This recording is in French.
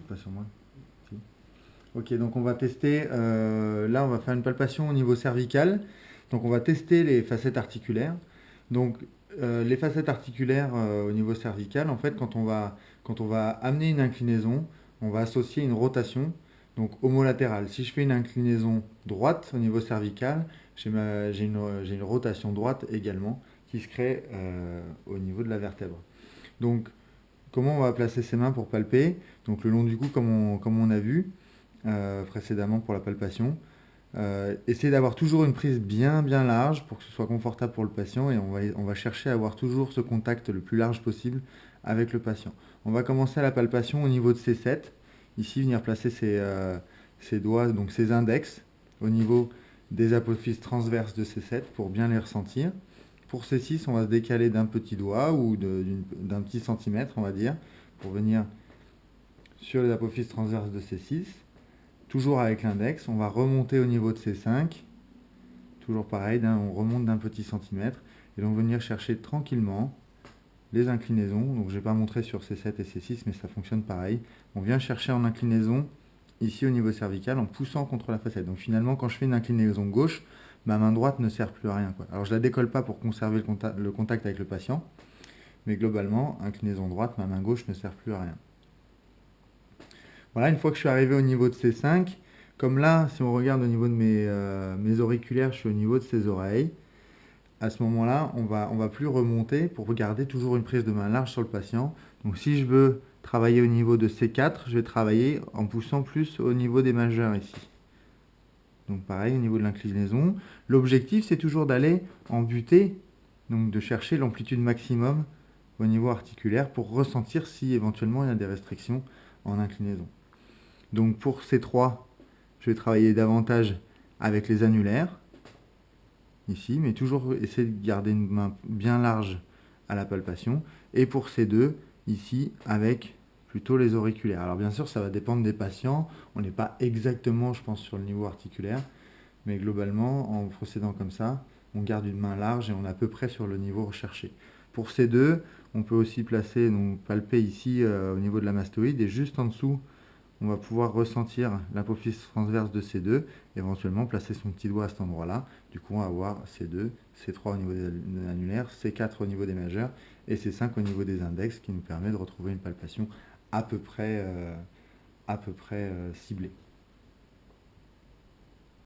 pas sur moi. Si. Ok, donc on va tester, là on va faire une palpation au niveau cervical. Donc on va tester les facettes articulaires. Donc les facettes articulaires au niveau cervical, en fait, quand on va amener une inclinaison, on va associer une rotation, donc homolatérale. Si je fais une inclinaison droite au niveau cervical, j'ai une rotation droite également qui se crée au niveau de la vertèbre. Donc comment on va placer ses mains pour palper? Donc le long du cou comme on a vu précédemment pour la palpation. Essayer d'avoir toujours une prise bien large pour que ce soit confortable pour le patient et on va chercher à avoir toujours ce contact le plus large possible avec le patient. On va commencer la palpation au niveau de ses 7. Ici, venir placer ses doigts, donc ses index, au niveau des apophyses transverses de ces 7 pour bien les ressentir. Pour ces 6, on va se décaler d'un petit doigt ou d'un petit centimètre, on va dire, pour venir sur les apophyses transverses de ces 6. Toujours avec l'index, on va remonter au niveau de ces 5. Toujours pareil, on remonte d'un petit centimètre. Et donc venir chercher tranquillement les inclinaisons. Donc je ne vais pas montrer sur ces 7 et ces 6, mais ça fonctionne pareil. On vient chercher en inclinaison ici au niveau cervical en poussant contre la facette. Donc finalement, quand je fais une inclinaison gauche, ma main droite ne sert plus à rien, quoi. Alors je ne la décolle pas pour conserver le contact avec le patient, mais globalement, inclinaison droite, ma main gauche ne sert plus à rien. Voilà, une fois que je suis arrivé au niveau de ces 5, comme là, si on regarde au niveau de mes auriculaires, je suis au niveau de ses oreilles. À ce moment-là, on va plus remonter pour garder toujours une prise de main large sur le patient. Donc si je veux travailler au niveau de ces 4, je vais travailler en poussant plus au niveau des majeurs ici. Donc pareil, au niveau de l'inclinaison. L'objectif, c'est toujours d'aller en butée, donc de chercher l'amplitude maximum au niveau articulaire pour ressentir si éventuellement il y a des restrictions en inclinaison. Donc pour ces 3, je vais travailler davantage avec les annulaires, ici, mais toujours essayer de garder une main bien large à la palpation. Et pour ces 2, ici, avec plutôt les auriculaires. Alors bien sûr, ça va dépendre des patients. On n'est pas exactement, je pense, sur le niveau articulaire. Mais globalement, en procédant comme ça, on garde une main large et on est à peu près sur le niveau recherché. Pour ces 2, on peut aussi placer, donc palper ici au niveau de la mastoïde et juste en dessous, on va pouvoir ressentir l'apophyse transverse de ces 2, éventuellement placer son petit doigt à cet endroit-là. Du coup, on va avoir ces 2, ces 3 au niveau des annulaires, ces 4 au niveau des majeurs et ces 5 au niveau des index qui nous permet de retrouver une palpation à peu près ciblée.